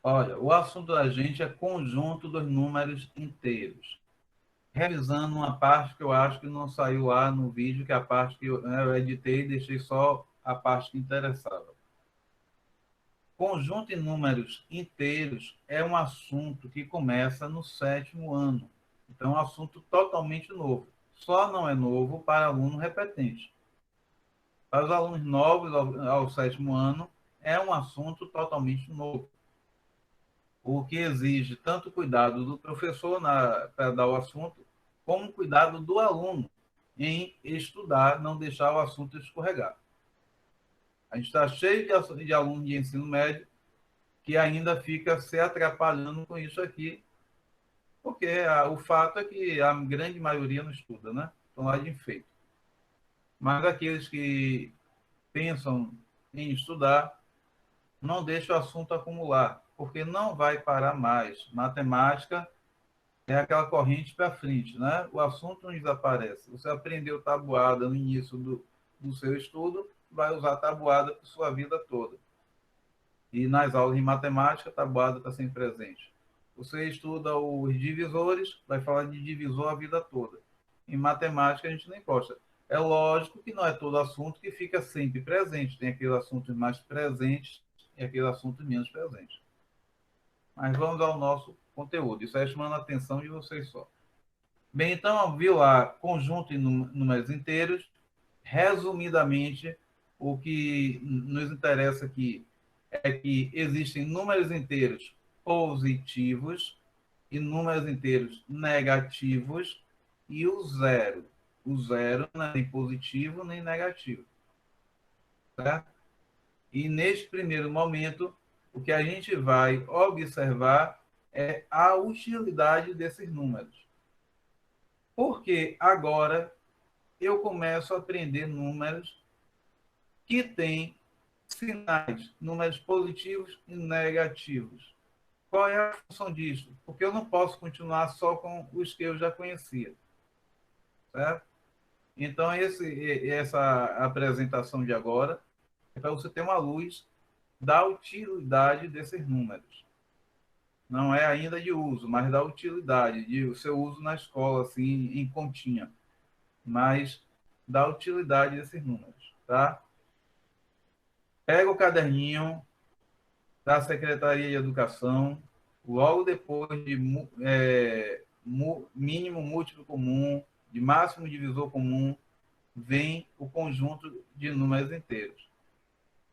Olha, o assunto da gente é conjunto dos números inteiros. Revisando uma parte que eu acho que não saiu lá no vídeo, que é a parte que eu editei e deixei só a parte que interessava. Conjunto em números inteiros é um assunto que começa no 7º ano. Então, é um assunto totalmente novo. Só não é novo para aluno repetente. Para os alunos novos ao 7º ano, é um assunto totalmente novo, o que exige tanto cuidado do professor para dar o assunto, como cuidado do aluno em estudar, não deixar o assunto escorregar. A gente está cheio de alunos de ensino médio que ainda fica se atrapalhando com isso aqui, porque o fato é que a grande maioria não estuda, né? Estão lá de enfeite. Mas aqueles que pensam em estudar, não deixam o assunto acumular, porque não vai parar mais. Matemática é aquela corrente para frente, né? O assunto não desaparece. Você aprendeu tabuada no início do seu estudo, vai usar tabuada por sua vida toda. E nas aulas de matemática, a tabuada está sempre presente. Você estuda os divisores, vai falar de divisor a vida toda. Em matemática, a gente não encosta. É lógico que não é todo assunto que fica sempre presente. Tem aqueles assuntos mais presentes e aqueles assuntos menos presentes. Mas vamos ao nosso conteúdo. Isso é chamando a atenção de vocês só. Bem, então, viu lá, conjunto em números inteiros. Resumidamente, o que nos interessa aqui é que existem números inteiros positivos e números inteiros negativos e o zero. O zero não é nem positivo nem negativo. Certo? E neste primeiro momento, o que a gente vai observar é a utilidade desses números. Porque agora eu começo a aprender números que têm sinais, números positivos e negativos. Qual é a função disso? Porque eu não posso continuar só com os que eu já conhecia, certo? Então, essa apresentação de agora é para você ter uma luz da utilidade desses números. Não é ainda de uso, mas da utilidade, de o seu uso na escola, assim, em continha, mas da utilidade desses números, tá? Pega o caderninho da Secretaria de Educação, logo depois de mínimo múltiplo comum, de máximo divisor comum, vem o conjunto de números inteiros.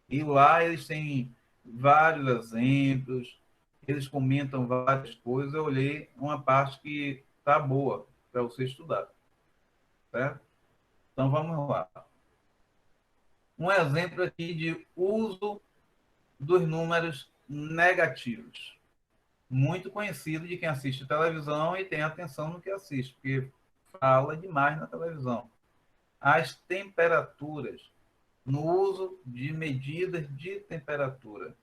E lá eles têm vários exemplos, eles comentam várias coisas. Eu olhei uma parte que está boa para você estudar. Certo? Então vamos lá. Um exemplo aqui de uso dos números negativos. Muito conhecido de quem assiste televisão e tem atenção no que assiste, porque fala demais na televisão. As temperaturas, no uso de medidas de temperatura.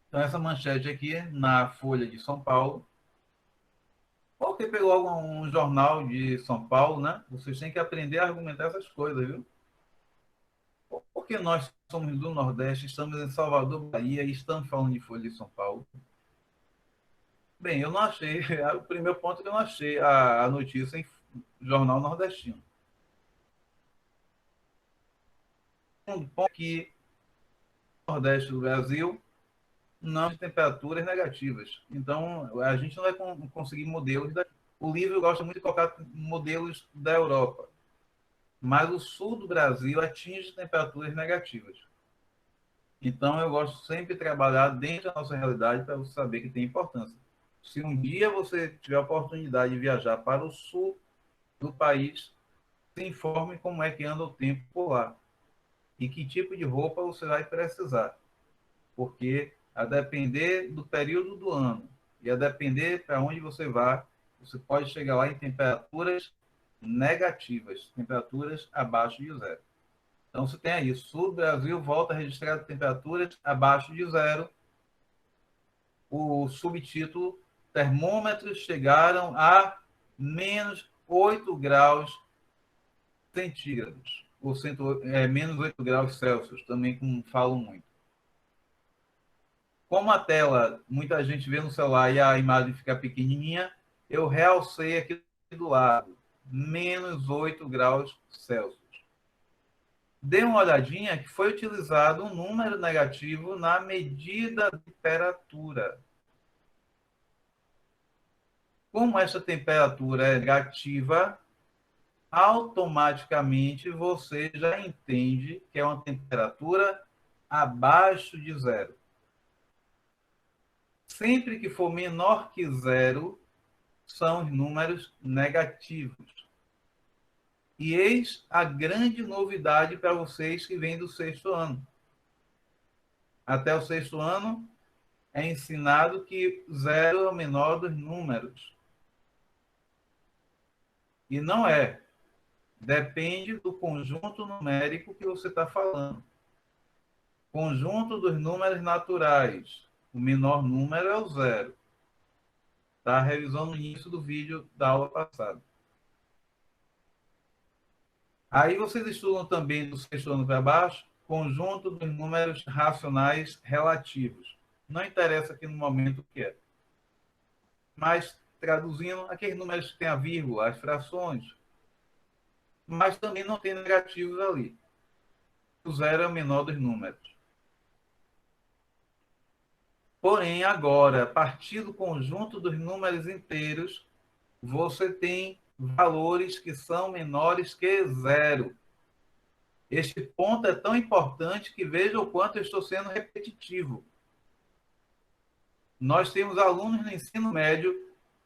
Então, essa manchete aqui na Folha de São Paulo, porque pegou algum jornal de São Paulo, né? Vocês têm que aprender a argumentar essas coisas, viu? Porque nós somos do Nordeste, estamos em Salvador, Bahia, e estamos falando de Folha de São Paulo. Bem, eu não achei, o primeiro ponto é que eu não achei a notícia em jornal nordestino. Um ponto que o Nordeste do Brasil não tem temperaturas negativas. Então, a gente não vai conseguir modelos. O livro gosta muito de colocar modelos da Europa, mas o sul do Brasil atinge temperaturas negativas. Então, eu gosto sempre de trabalhar dentro da nossa realidade para você saber que tem importância. Se um dia você tiver a oportunidade de viajar para o sul do país, se informe como é que anda o tempo por lá e que tipo de roupa você vai precisar, porque a depender do período do ano e a depender para onde você vá, você pode chegar lá em temperaturas negativas, temperaturas abaixo de zero. Então, você tem aí, sul do Brasil volta a registrar temperaturas abaixo de zero. O subtítulo, termômetros chegaram a menos 8 graus centígrados, ou menos 8 graus Celsius, também como falam muito. como a tela, muita gente vê no celular e a imagem fica pequenininha, eu realcei aqui do lado, menos 8 graus Celsius. Dê uma olhadinha que foi utilizado um número negativo na medida da temperatura. Como essa temperatura é negativa, automaticamente você já entende que é uma temperatura abaixo de zero. Sempre que for menor que zero, são os números negativos. E eis a grande novidade para vocês que vêm do sexto ano. Até o sexto ano é ensinado que zero é o menor dos números. E não é. Depende do conjunto numérico que você está falando. Conjunto dos números naturais. O menor número é o zero. Está revisando no início do vídeo da aula passada. Aí vocês estudam também do sexto ano para baixo, conjunto dos números racionais relativos. Não interessa aqui no momento o que é. Mas, traduzindo, aqueles números que têm a vírgula, as frações, mas também não tem negativos ali. O zero é o menor dos números. Porém, agora, a partir do conjunto dos números inteiros, você tem valores que são menores que zero. Este ponto é tão importante que veja o quanto eu estou sendo repetitivo. Nós temos alunos no ensino médio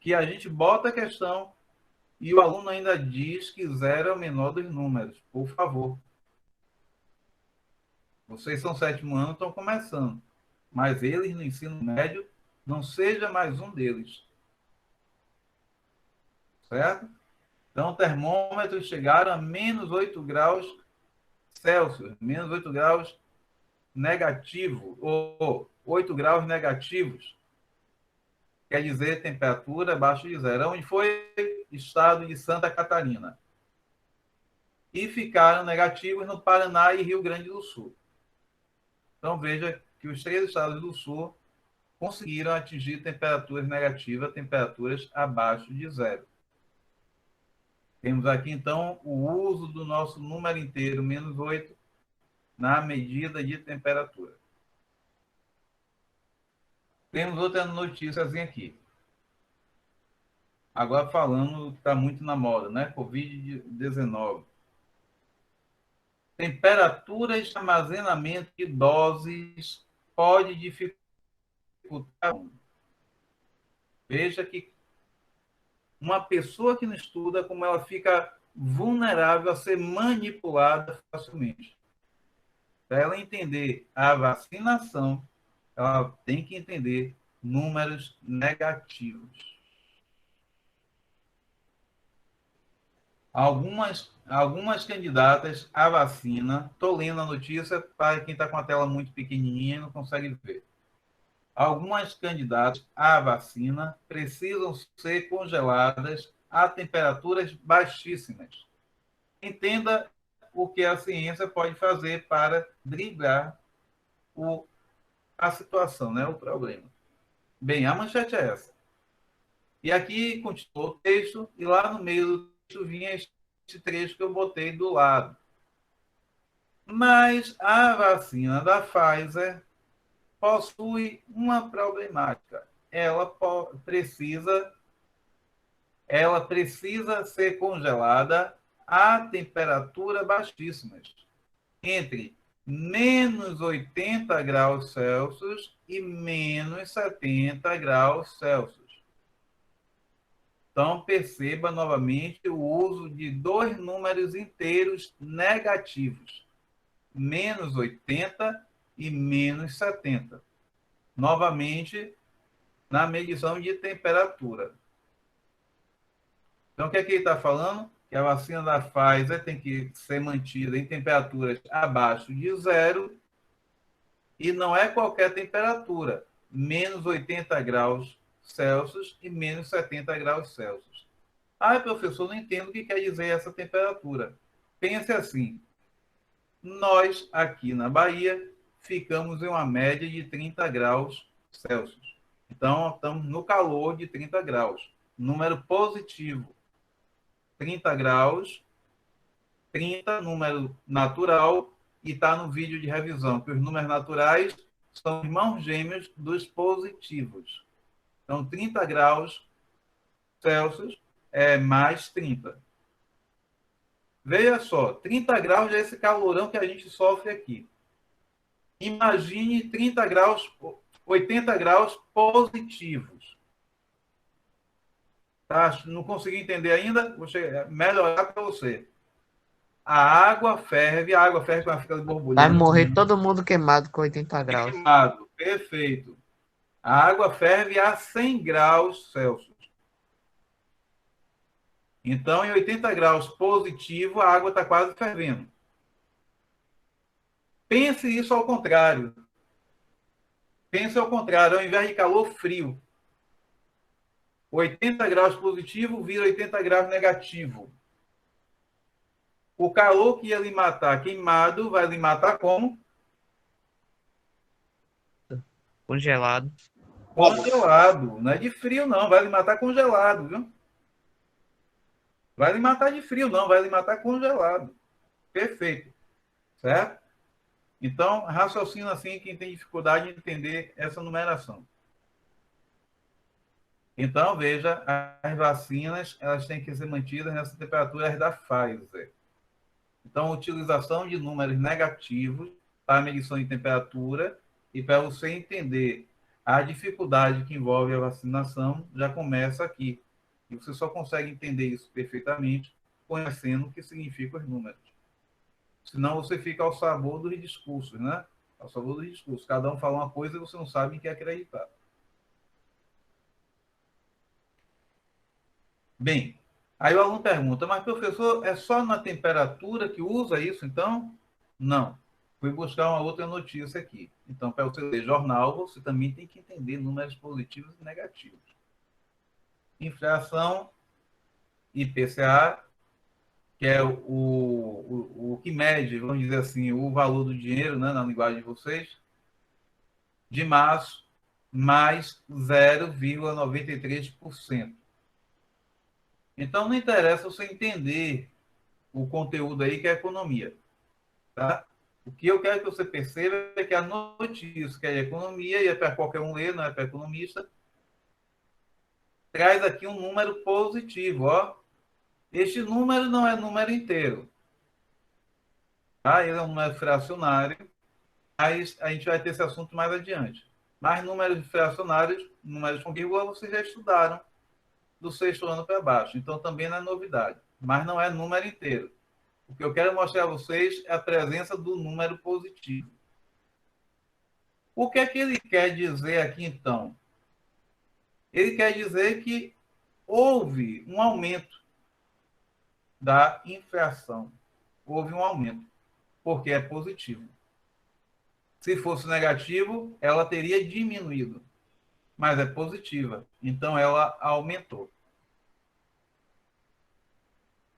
que a gente bota a questão e o aluno ainda diz que zero é o menor dos números. Por favor. Vocês são sétimo ano, estão começando. Mas eles no ensino médio, não seja mais um deles. Certo? Então, termômetros chegaram a menos 8 graus Celsius, menos 8 graus negativo, ou 8 graus negativos. Quer dizer, temperatura abaixo de zero. Onde foi? Estado de Santa Catarina. E ficaram negativos no Paraná e Rio Grande do Sul. Então, veja que os 3 estados do Sul conseguiram atingir temperaturas negativas, temperaturas abaixo de zero. Temos aqui, então, o uso do nosso número inteiro, menos 8, na medida de temperatura. Temos outra notícia aqui. Agora falando que está muito na moda, né? Covid-19. Temperaturas de armazenamento de doses pode dificultar. Veja que uma pessoa que não estuda, como ela fica vulnerável a ser manipulada facilmente. Para ela entender a vacinação, ela tem que entender números negativos. Algumas candidatas à vacina, estou lendo a notícia para quem está com a tela muito pequenininha e não consegue ver. Algumas candidatas à vacina precisam ser congeladas a temperaturas baixíssimas. Entenda o que a ciência pode fazer para driblar a situação, né? O problema. Bem, a manchete é essa. E aqui continuou o texto, e lá no meio do texto vinha este trecho que eu botei do lado. Mas a vacina da Pfizer possui uma problemática. Ela precisa ser congelada a temperatura baixíssimas, entre menos 80 graus Celsius e menos 70 graus Celsius. Então, perceba novamente o uso de 2 números inteiros negativos, menos 80 e menos 70. Novamente, na medição de temperatura. Então, o que é que ele está falando? Que a vacina da Pfizer tem que ser mantida em temperaturas abaixo de zero, e não é qualquer temperatura, menos 80 graus Celsius e menos 70 graus Celsius. Ah, professor, não entendo o que quer dizer essa temperatura. Pense assim, nós aqui na Bahia ficamos em uma média de 30 graus Celsius. Então, estamos no calor de 30 graus. Número positivo, 30 graus, 30, número natural, e está no vídeo de revisão, que os números naturais são irmãos gêmeos dos positivos. Então, 30 graus Celsius é mais 30. Veja só, 30 graus é esse calorão que a gente sofre aqui. Imagine 30 graus, 80 graus positivos. Tá? Não consegui entender ainda? Vou melhorar para você. A água ferve quando fica Vai borbulhando. morrer todo mundo queimado com 80 graus. Queimado, perfeito. A água ferve a 100 graus Celsius. Então, em 80 graus positivo, a água está quase fervendo. Pense isso ao contrário. Pense ao contrário, ao invés de calor, frio. 80 graus positivo vira 80 graus negativo. O calor que ia lhe matar queimado vai lhe matar como? Congelado. Congelado. Não é de frio, não. Vai lhe matar congelado, viu? Vai lhe matar de frio, não. Vai lhe matar congelado. Perfeito. Certo? Então, raciocina assim quem tem dificuldade de entender essa numeração. Então, veja, as vacinas elas têm que ser mantidas nessa temperatura da Pfizer. Então, a utilização de números negativos para a medição de temperatura e para você entender a dificuldade que envolve a vacinação, já começa aqui. E você só consegue entender isso perfeitamente conhecendo o que significam os números. Senão você fica ao sabor dos discursos, né? Ao sabor dos discursos. Cada um fala uma coisa e você não sabe em que acreditar. Bem, aí o aluno pergunta, mas professor, é só na temperatura que usa isso, então? Não. Fui buscar uma outra notícia aqui. Então, para você ler jornal, você também tem que entender números positivos e negativos. Inflação, IPCA, que é o que mede, vamos dizer assim, o valor do dinheiro, né, na linguagem de vocês, de março, mais 0,93%. Então, não interessa você entender o conteúdo aí que é economia. Tá? O que eu quero que você perceba é que a notícia que é economia, e é para qualquer um ler, não é para economista, traz aqui um número positivo. Ó. Este número não é número inteiro. Tá? Ele é um número fracionário, mas a gente vai ter esse assunto mais adiante. Mas números fracionários, números com vírgula, vocês já estudaram do sexto ano para baixo. Então também não é novidade. Mas não é número inteiro. O que eu quero mostrar a vocês é a presença do número positivo. O que é que ele quer dizer aqui, então? Ele quer dizer que houve um aumento da inflação. Houve um aumento, porque é positivo. Se fosse negativo, ela teria diminuído, mas é positiva, então ela aumentou.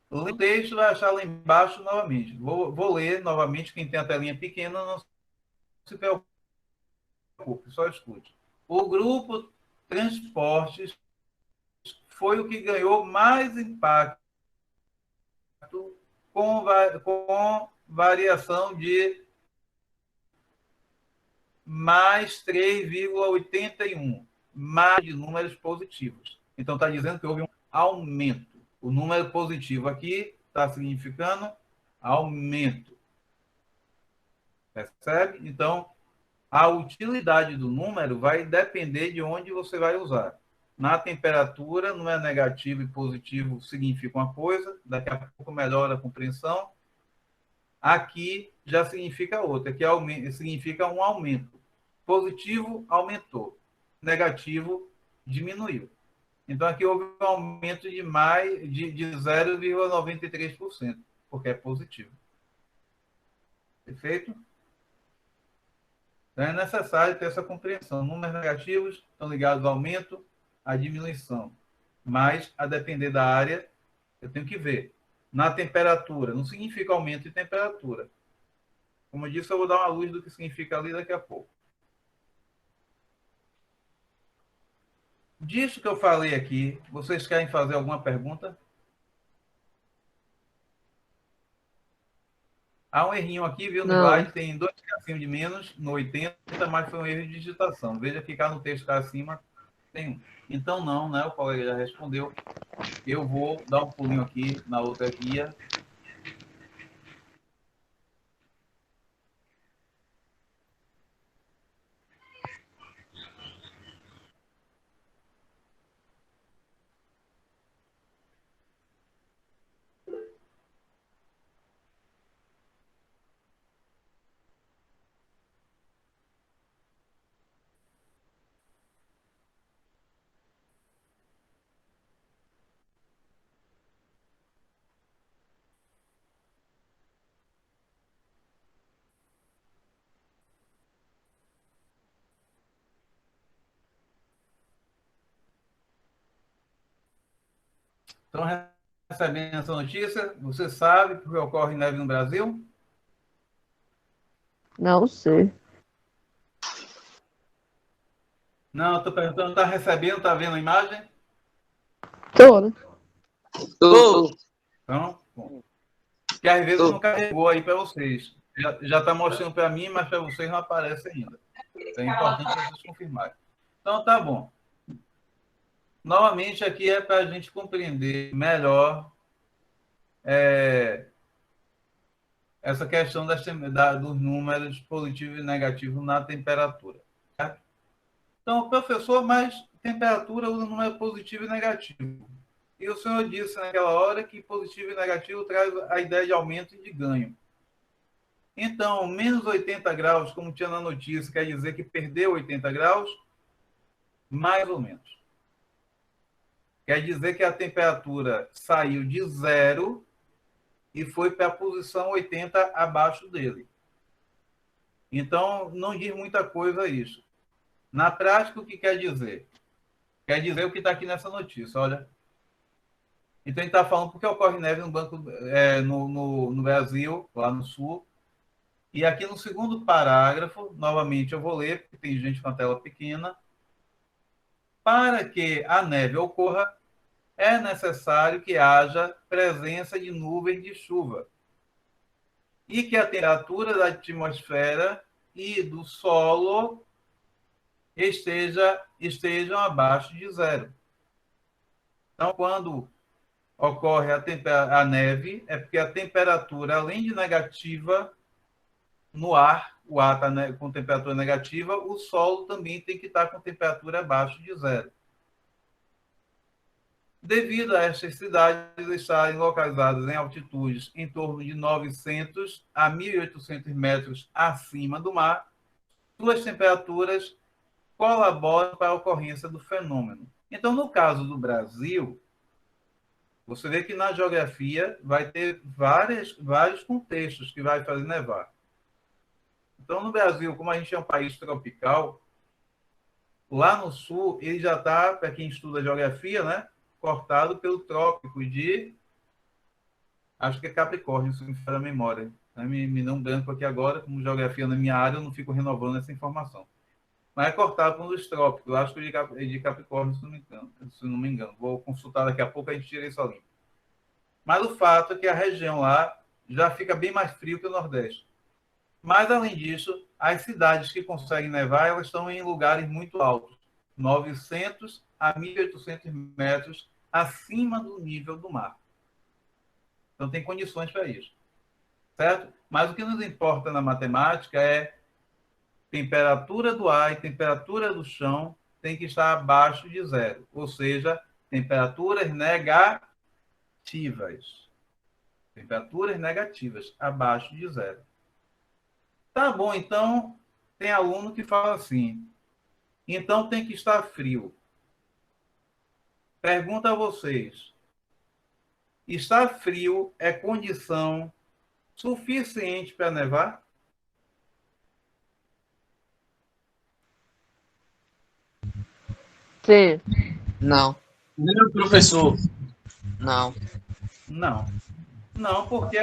O texto vai achar lá embaixo novamente. Vou ler novamente, quem tem a telinha pequena, não se preocupe, só escute. O grupo transportes foi o que ganhou mais impacto com variação de mais 3,81, mais de números positivos. Então, está dizendo que houve um aumento. O número positivo aqui está significando aumento. Percebe? Então, a utilidade do número vai depender de onde você vai usar. Na temperatura, não é negativo e positivo significa uma coisa, daqui a pouco melhora a compreensão. Aqui já significa outra, que significa um aumento. Positivo, aumentou. Negativo, diminuiu. Então, aqui houve um aumento de 0,93%, porque é positivo. Perfeito? Então, é necessário ter essa compreensão. Números negativos estão ligados ao aumento, à diminuição. Mas, a depender da área, eu tenho que ver. Na temperatura, não significa aumento de temperatura. Como eu disse, eu vou dar uma luz do que significa ali daqui a pouco. disso que eu falei aqui, vocês querem fazer alguma pergunta? Há um errinho aqui, viu? No Não. slide tem 2 tracinhos de menos no 80, mas foi um erro de digitação. Veja que cá no texto cá acima tem um. Então, não, né? O colega já respondeu. Eu vou dar um pulinho aqui na outra guia. Estão recebendo essa notícia? Você sabe porque ocorre neve no Brasil? Não sei. Não, estou perguntando, está recebendo, está vendo a imagem? Tô, né? Tô. Então, bom. Que às vezes não carregou aí para vocês. Já está mostrando para mim, mas para vocês não aparece ainda. Então, é importante vocês confirmarem. Então, tá bom. Novamente, aqui é para a gente compreender melhor essa questão dos números positivo e negativo na temperatura. Certo? Então, professor, mas temperatura usa número positivo e negativo. E o senhor disse naquela hora que positivo e negativo traz a ideia de aumento e de ganho. Então, menos 80 graus, como tinha na notícia, quer dizer que perdeu 80 graus? Mais ou menos. Quer dizer que a temperatura saiu de 0 e foi para a posição 80 abaixo dele. Então, não diz muita coisa isso. Na prática, o que quer dizer? Quer dizer o que está aqui nessa notícia, olha. Então, ele está falando porque ocorre neve no banco no Brasil, lá no sul. E aqui no segundo parágrafo, novamente eu vou ler, porque tem gente com a tela pequena. Para que a neve ocorra, é necessário que haja presença de nuvens de chuva e que a temperatura da atmosfera e do solo estejam abaixo de 0. Então, quando ocorre a neve, é porque a temperatura, além de negativa no ar, o ar está com temperatura negativa, o solo também tem que estar com temperatura abaixo de 0. Devido a estas cidades estarem localizadas em altitudes em torno de 900 a 1.800 metros acima do mar, suas temperaturas colaboram para a ocorrência do fenômeno. Então, no caso do Brasil, você vê que na geografia vai ter vários contextos que vai fazer nevar. Então, no Brasil, como a gente é um país tropical, lá no sul, ele já está, para quem estuda geografia, né, cortado pelo trópico de, acho que é Capricórnio, se me falha a memória. Me dá um branco aqui agora, como geografia na minha área, eu não fico renovando essa informação. Mas é cortado pelos trópicos, acho que de Capricórnio, se não me engano. Vou consultar daqui a pouco, a gente tira isso ali. Mas o fato é que a região lá já fica bem mais frio que o Nordeste. Mas, além disso, as cidades que conseguem nevar, elas estão em lugares muito altos, 900 a 1.800 metros acima do nível do mar. Então, tem condições para isso. Certo? Mas o que nos importa na matemática é temperatura do ar e temperatura do chão tem que estar abaixo de 0. Ou seja, temperaturas negativas. Temperaturas negativas, abaixo de 0. Tá bom, então, tem aluno que fala assim, então tem que estar frio. Pergunta a vocês, estar frio é condição suficiente para nevar? Sim. Não. Não, professor. Não. Não. Não, porque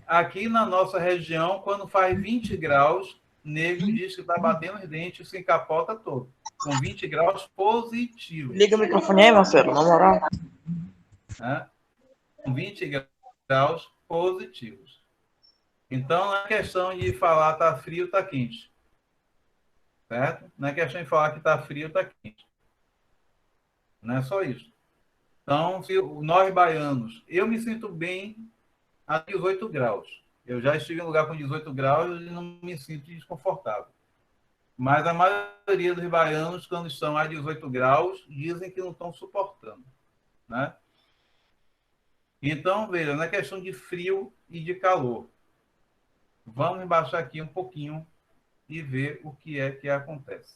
aqui na nossa região, quando faz 20 graus, nego diz que está batendo os dentes e se encapota todo. com 20 graus positivos. Liga o microfone aí, Marcelo, na moral. Né? Com 20 graus positivos. Então, não é questão de falar está frio, está quente. Certo? Não é questão de falar que está frio, está quente. Não é só isso. Então, se nós baianos, eu me sinto bem a 18 graus. Eu já estive em lugar com 18 graus e não me sinto desconfortável. Mas a maioria dos baianos, quando estão a 18 graus, dizem que não estão suportando. Né? Então, veja, não é questão de frio e de calor. Vamos embaixar aqui um pouquinho e ver o que é que acontece.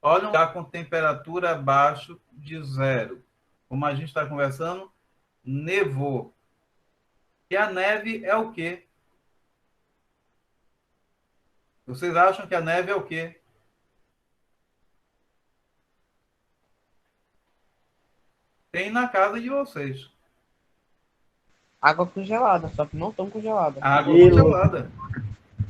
Olha um lugar com temperatura abaixo de zero. Como a gente está conversando, nevou. E a neve é o quê? Vocês acham que a neve é o quê? Tem na casa de vocês. Água congelada, só que não tão congelada. Água congelada.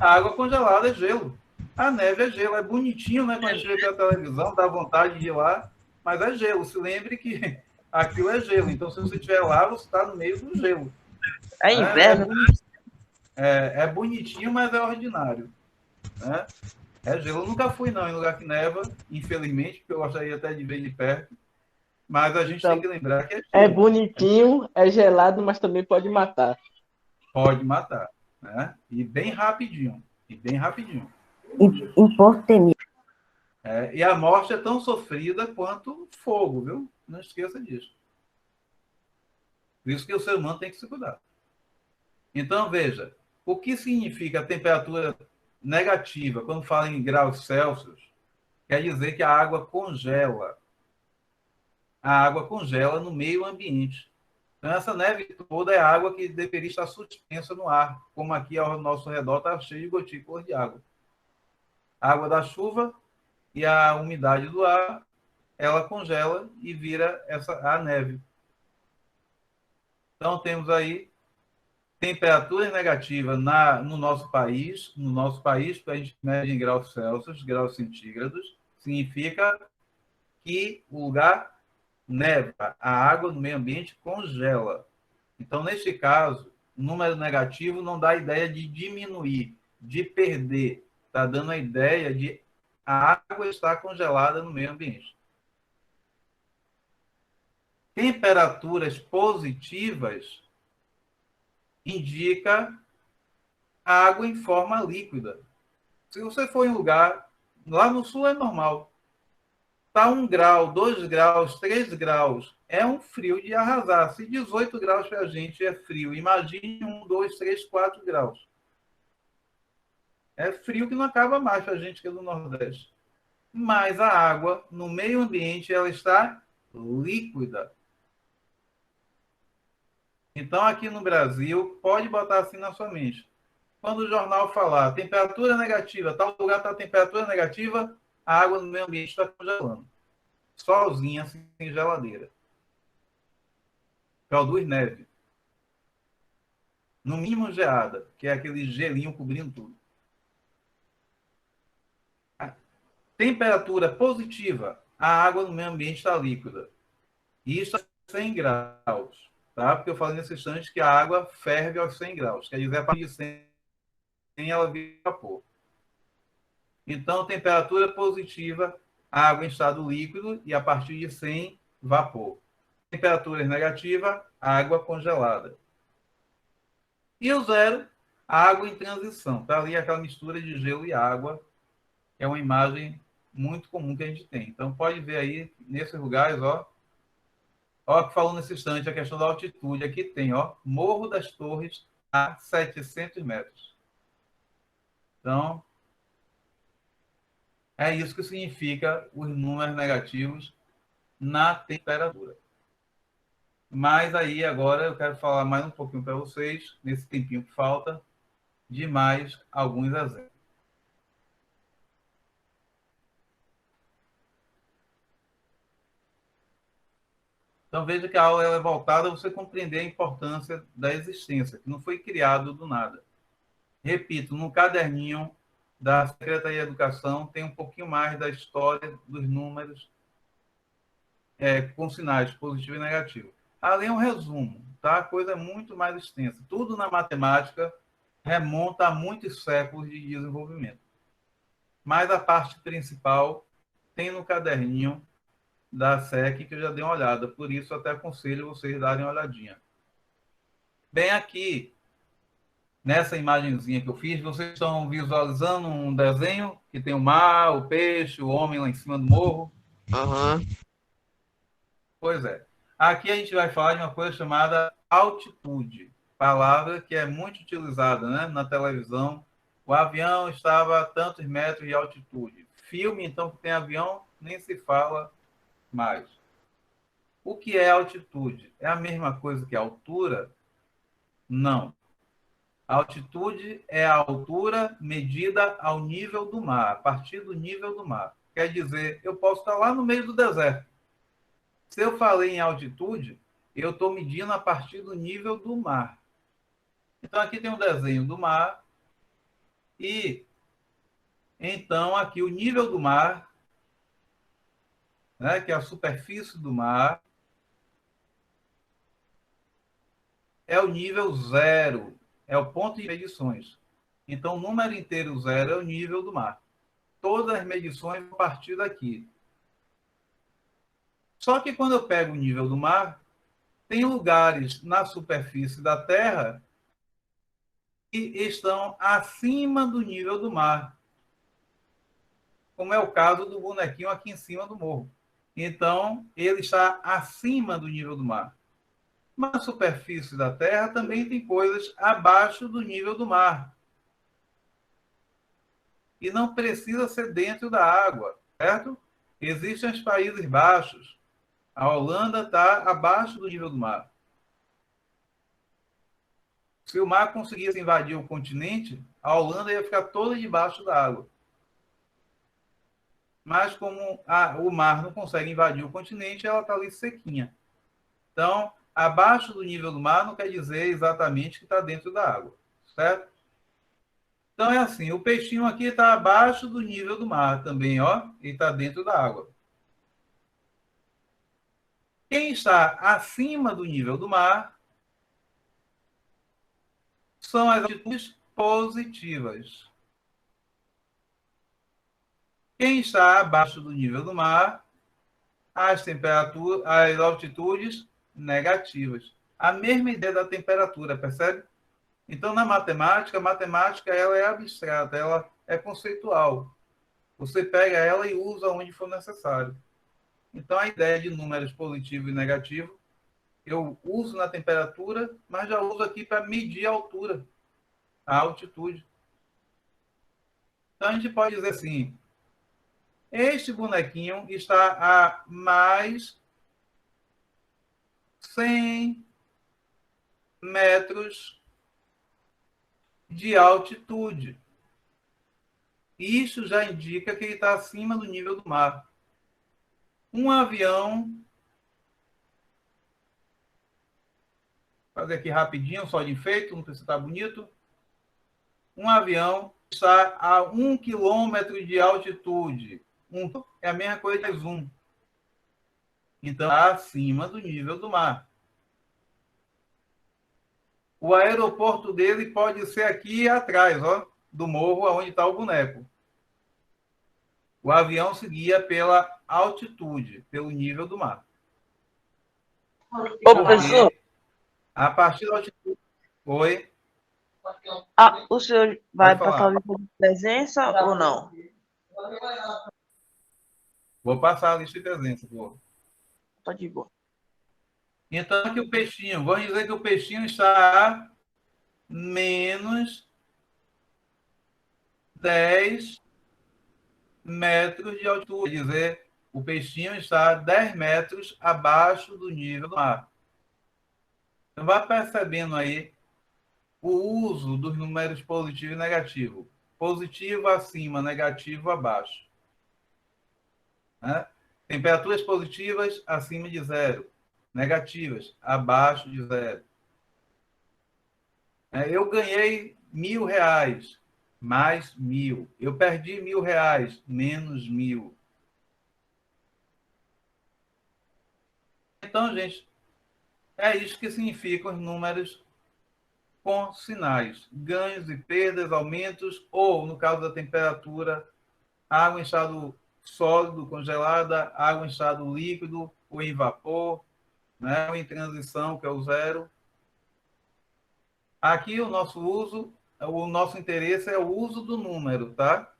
A água congelada é gelo. A neve é gelo. É bonitinho, né? Quando a gente vê pela televisão, dá vontade de ir lá, mas é gelo. Se lembre que aquilo é gelo. Então, se você estiver lá, você está no meio do gelo. É inverno. É bonitinho, mas é ordinário. Né? É gelo. Eu nunca fui, não, em lugar que neva, infelizmente, porque eu gostaria até de ver de perto. Mas a gente tem que lembrar que é gelo. É bonitinho, é gelado, mas também pode matar. Pode matar. Né? E bem rapidinho. Hipotermia. E a morte é tão sofrida quanto fogo, viu? Não esqueça disso. Por isso que o ser humano tem que se cuidar. Então, veja, o que significa a temperatura negativa, quando fala em graus Celsius, quer dizer que a água congela. A água congela no meio ambiente. Então, essa neve toda é água que deveria estar suspensa no ar, como aqui ao nosso redor está cheio de gotículas de água. A água da chuva e a umidade do ar, ela congela e vira a neve. Então, temos aí temperaturas negativas no nosso país, que a gente mede em graus Celsius, graus centígrados, significa que o lugar neva, a água no meio ambiente congela. Então, neste caso, o número negativo não dá a ideia de diminuir, de perder. Está dando a ideia de a água estar congelada no meio ambiente. Temperaturas positivas indica água em forma líquida. Se você for em um lugar, lá no sul é normal, está 1 grau, 2 graus, 3 graus, é um frio de arrasar. Se 18 graus para a gente é frio, imagine 1, 2, 3, 4 graus. É frio que não acaba mais para a gente que é do Nordeste. Mas a água, no meio ambiente, ela está líquida. Então, aqui no Brasil, pode botar assim na sua mente. Quando o jornal falar temperatura negativa, tal lugar está temperatura negativa, a água no meio ambiente está congelando. Sozinha, sem geladeira. Produz neve. No mínimo geada, que é aquele gelinho cobrindo tudo. Temperatura positiva, a água no meio ambiente está líquida. Isso é 100 graus. Tá? Porque eu falei nesse instante que a água ferve aos 100 graus. Quer dizer, a partir de 100 ela vira vapor. Então, temperatura positiva, água em estado líquido e a partir de 100, vapor. Temperatura negativa, água congelada. E o zero, água em transição. Está ali aquela mistura de gelo e água. É uma imagem muito comum que a gente tem. Então, pode ver aí, nesses lugares, ó. Ó, que falou nesse instante a questão da altitude. Aqui tem, ó, Morro das Torres a 700 metros. Então, é isso que significa os números negativos na temperatura. Mas aí, agora, eu quero falar mais um pouquinho para vocês, nesse tempinho que falta, de mais alguns exemplos. Então, veja que a aula é voltada a você compreender a importância da existência, que não foi criado do nada. Repito, no caderninho, da Secretaria de Educação tem um pouquinho mais da história dos números com sinais positivo e negativo. Ali é um resumo, tá? A coisa é muito mais extensa. Tudo na matemática remonta a muitos séculos de desenvolvimento. Mas a parte principal tem no caderninho da SEC, que eu já dei uma olhada. Por isso, até aconselho vocês darem uma olhadinha. Bem, aqui, nessa imagenzinha que eu fiz, vocês estão visualizando um desenho que tem o mar, o peixe, o homem lá em cima do morro. Aham. Pois é. Aqui a gente vai falar de uma coisa chamada altitude, palavra que é muito utilizada, né, na televisão. O avião estava a tantos metros de altitude. Filme, então, que tem avião, nem se fala mais. O que é altitude? É a mesma coisa que altura? Não. A altitude é a altura medida ao nível do mar, a partir do nível do mar. Quer dizer, eu posso estar lá no meio do deserto. Se eu falei em altitude, eu estou medindo a partir do nível do mar. Então, aqui tem um desenho do mar. E, então, aqui o nível do mar, né, que é a superfície do mar, é o nível zero. É o ponto de medições. Então, o número inteiro zero é o nível do mar. Todas as medições vão partir daqui. Só que quando eu pego o nível do mar, tem lugares na superfície da Terra que estão acima do nível do mar, como é o caso do bonequinho aqui em cima do morro. Então, ele está acima do nível do mar. Mas na superfície da Terra também tem coisas abaixo do nível do mar. E não precisa ser dentro da água, certo? Existem os Países Baixos. A Holanda está abaixo do nível do mar. Se o mar conseguisse invadir o continente, a Holanda ia ficar toda debaixo da água. Mas como o mar não consegue invadir o continente, ela está ali sequinha. Então, abaixo do nível do mar não quer dizer exatamente que está dentro da água, certo? Então, é assim, o peixinho aqui está abaixo do nível do mar também, ó, e está dentro da água. Quem está acima do nível do mar são as altitudes positivas. Quem está abaixo do nível do mar, as altitudes negativas. A mesma ideia da temperatura, percebe? Então, na matemática, a matemática ela é abstrata, ela é conceitual. Você pega ela e usa onde for necessário. Então, a ideia de números positivo e negativo, eu uso na temperatura, mas já uso aqui para medir a altura, a altitude. Então, a gente pode dizer assim, este bonequinho está a mais 100 metros de altitude. Isso já indica que ele está acima do nível do mar. Um avião, vou fazer aqui rapidinho, só de enfeite, não sei se está bonito. Um avião está a 1 quilômetro de altitude. É a mesma coisa de zoom. Então, está acima do nível do mar. O aeroporto dele pode ser aqui atrás, ó, do morro onde está o boneco. O avião seguia pela altitude, pelo nível do mar. Ô, professor. A partir da altitude... Oi? O senhor vai passar o livro de presença ou não? Vou passar a lista de presença. Tá de boa. Então, aqui o peixinho. Vamos dizer que o peixinho está a menos 10 metros de altura. Quer dizer, o peixinho está a 10 metros abaixo do nível do mar. Então, vai percebendo aí o uso dos números positivo e negativo. Positivo acima, negativo abaixo. Né? Temperaturas positivas acima de zero. Negativas abaixo de zero. Eu ganhei R$1.000. mais 1.000. Eu perdi R$ 1.000, menos 1.000. Então, gente, é isso que significam os números com sinais. Ganhos e perdas, aumentos, ou, no caso da temperatura, água em estado sólido, congelada, água em estado líquido, ou em vapor, né? Ou em transição, que é o zero. Aqui o nosso interesse é o uso do número, tá?